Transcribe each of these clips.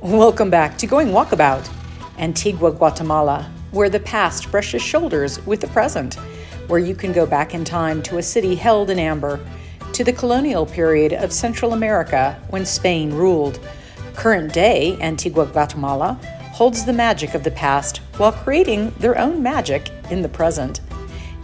Welcome back to Going Walkabout, Antigua Guatemala, where the past brushes shoulders with the present, where you can go back in time to a city held in amber, to the colonial period of Central America when Spain ruled. Current day Antigua Guatemala holds the magic of the past while creating their own magic in the present.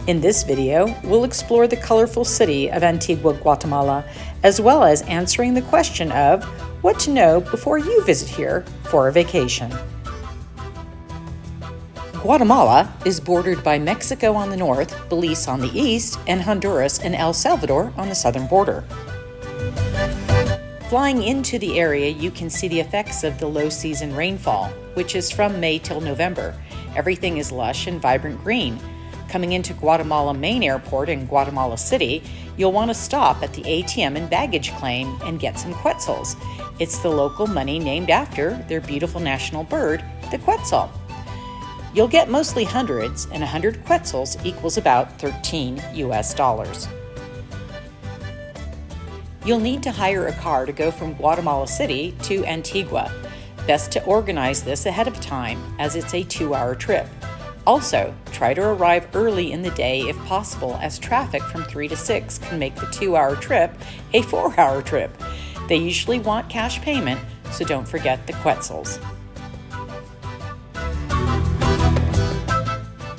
In this video, we'll explore the colorful city of Antigua Guatemala, as well as answering the question of what to know before you visit here for a vacation. Guatemala is bordered by Mexico on the north, Belize on the east, and Honduras and El Salvador on the southern border. Flying into the area, you can see the effects of the low season rainfall, which is from May till November. Everything is lush and vibrant green. Coming into Guatemala Main Airport in Guatemala City, you'll want to stop at the ATM and baggage claim and get some quetzals. It's the local money named after their beautiful national bird, the quetzal. You'll get mostly hundreds, and 100 quetzals equals about $13 US. You'll need to hire a car to go from Guatemala City to Antigua. Best to organize this ahead of time, as it's a 2-hour trip. Also, try to arrive early in the day if possible, as traffic from 3 to 6 can make the 2-hour trip a 4-hour trip. They usually want cash payment, so don't forget the quetzals.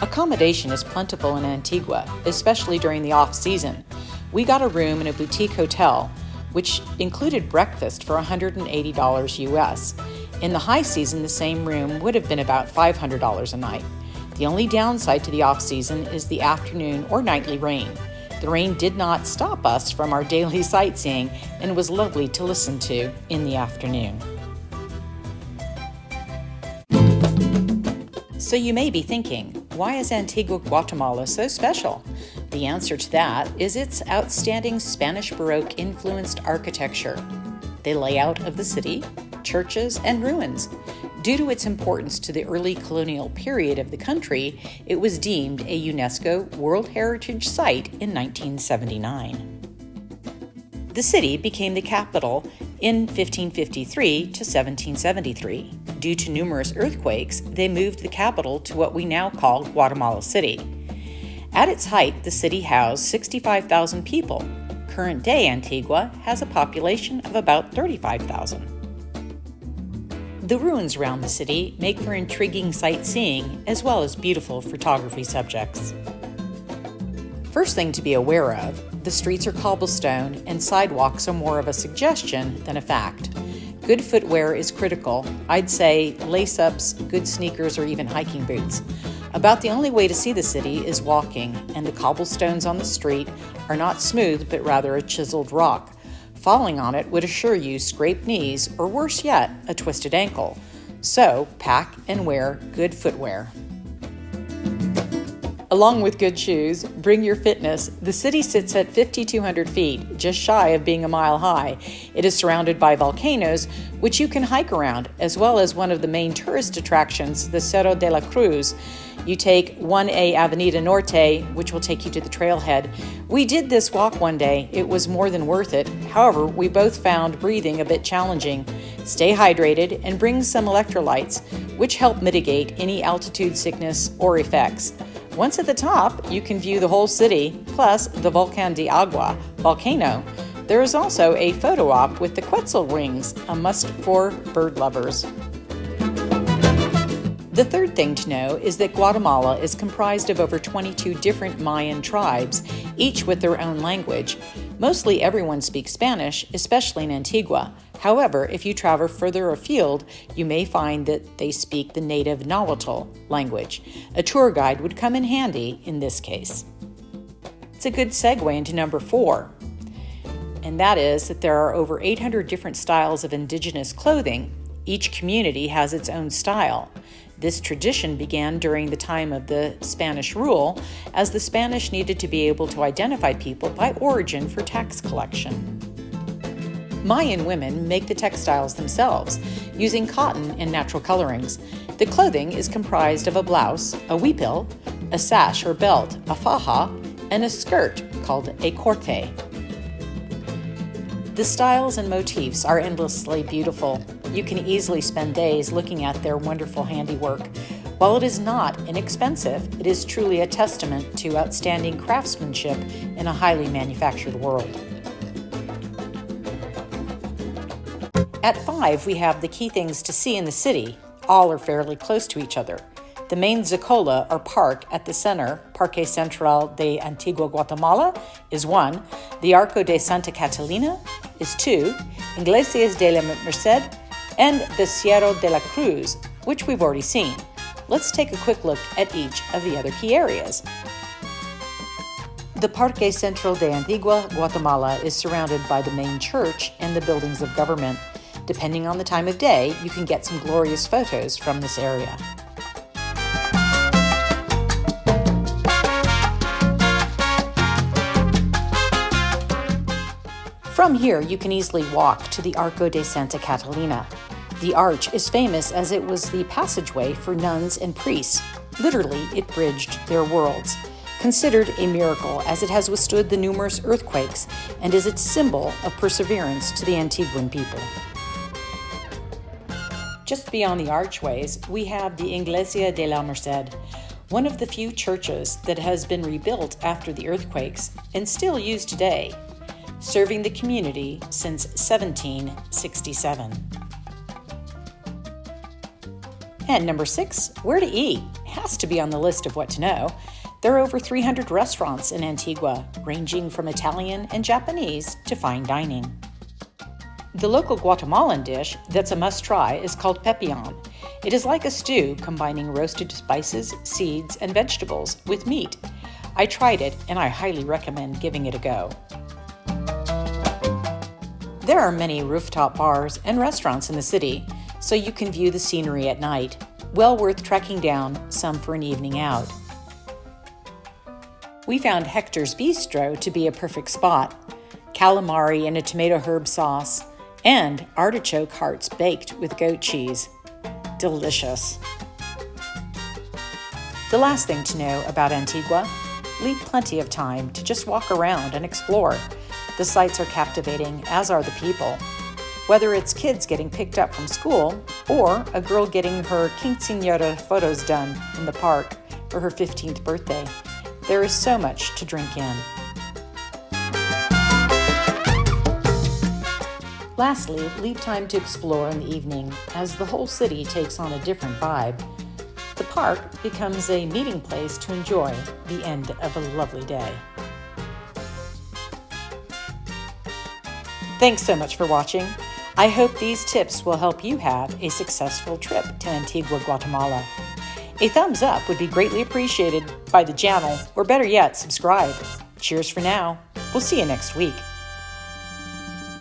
Accommodation is plentiful in Antigua, especially during the off-season. We got a room in a boutique hotel, which included breakfast for $180 US. In the high season, the same room would have been about $500 a night. The only downside to the off-season is the afternoon or nightly rain. The rain did not stop us from our daily sightseeing and was lovely to listen to in the afternoon. So you may be thinking, why is Antigua Guatemala so special? The answer to that is its outstanding Spanish Baroque-influenced architecture, the layout of the city, churches, and ruins. Due to its importance to the early colonial period of the country, it was deemed a UNESCO World Heritage Site in 1979. The city became the capital in 1553 to 1773. Due to numerous earthquakes, they moved the capital to what we now call Guatemala City. At its height, the city housed 65,000 people. Current day Antigua has a population of about 35,000. The ruins around the city make for intriguing sightseeing as well as beautiful photography subjects. First thing to be aware of, the streets are cobblestone and sidewalks are more of a suggestion than a fact. Good footwear is critical. I'd say lace-ups, good sneakers, or even hiking boots. About the only way to see the city is walking, and the cobblestones on the street are not smooth but rather a chiseled rock. Falling on it would assure you scraped knees, or worse yet, a twisted ankle. So, pack and wear good footwear. Along with good shoes, bring your fitness. The city sits at 5,200 feet, just shy of being a mile high. It is surrounded by volcanoes, which you can hike around, as well as one of the main tourist attractions, the Cerro de la Cruz. You take 1A Avenida Norte, which will take you to the trailhead. We did this walk one day. It was more than worth it. However, we both found breathing a bit challenging. Stay hydrated and bring some electrolytes, which help mitigate any altitude sickness or effects. Once at the top, you can view the whole city, plus the Volcán de Agua volcano. There is also a photo op with the quetzal wings, a must for bird lovers. The third thing to know is that Guatemala is comprised of over 22 different Mayan tribes, each with their own language. Mostly everyone speaks Spanish, especially in Antigua. However, if you travel further afield, you may find that they speak the native Nahuatl language. A tour guide would come in handy in this case. It's a good segue into number 4, and that is that there are over 800 different styles of indigenous clothing. Each community has its own style. This tradition began during the time of the Spanish rule, as the Spanish needed to be able to identify people by origin for tax collection. Mayan women make the textiles themselves, using cotton and natural colorings. The clothing is comprised of a blouse, a huipil, a sash or belt, a faja, and a skirt called a corte. The styles and motifs are endlessly beautiful. You can easily spend days looking at their wonderful handiwork. While it is not inexpensive, it is truly a testament to outstanding craftsmanship in a highly manufactured world. At 5, we have the key things to see in the city. All are fairly close to each other. The main Zacola, or park, at the center, Parque Central de Antigua Guatemala, is 1. The Arco de Santa Catalina is 2. Iglesias de la Merced, and the Cerro de la Cruz, which we've already seen. Let's take a quick look at each of the other key areas. The Parque Central de Antigua Guatemala is surrounded by the main church and the buildings of government. Depending on the time of day, you can get some glorious photos from this area. From here, you can easily walk to the Arco de Santa Catalina. The arch is famous as it was the passageway for nuns and priests. Literally, it bridged their worlds. Considered a miracle as it has withstood the numerous earthquakes and is its symbol of perseverance to the Antiguan people. Just beyond the archways, we have the Iglesia de la Merced, one of the few churches that has been rebuilt after the earthquakes and still used today, serving the community since 1767. And number 6, where to eat, has to be on the list of what to know. There are over 300 restaurants in Antigua, ranging from Italian and Japanese to fine dining. The local Guatemalan dish that's a must-try is called pepillon. It is like a stew combining roasted spices, seeds, and vegetables with meat. I tried it, and I highly recommend giving it a go. There are many rooftop bars and restaurants in the city, so you can view the scenery at night. Well worth tracking down some for an evening out. We found Hector's Bistro to be a perfect spot. Calamari in a tomato herb sauce, and artichoke hearts baked with goat cheese. Delicious. The last thing to know about Antigua, leave plenty of time to just walk around and explore. The sights are captivating, as are the people. Whether it's kids getting picked up from school or a girl getting her quinceañera photos done in the park for her 15th birthday, there is so much to drink in. Lastly, leave time to explore in the evening as the whole city takes on a different vibe. The park becomes a meeting place to enjoy the end of a lovely day. Thanks so much for watching. I hope these tips will help you have a successful trip to Antigua, Guatemala. A thumbs up would be greatly appreciated by the channel, or better yet, subscribe. Cheers for now. We'll see you next week.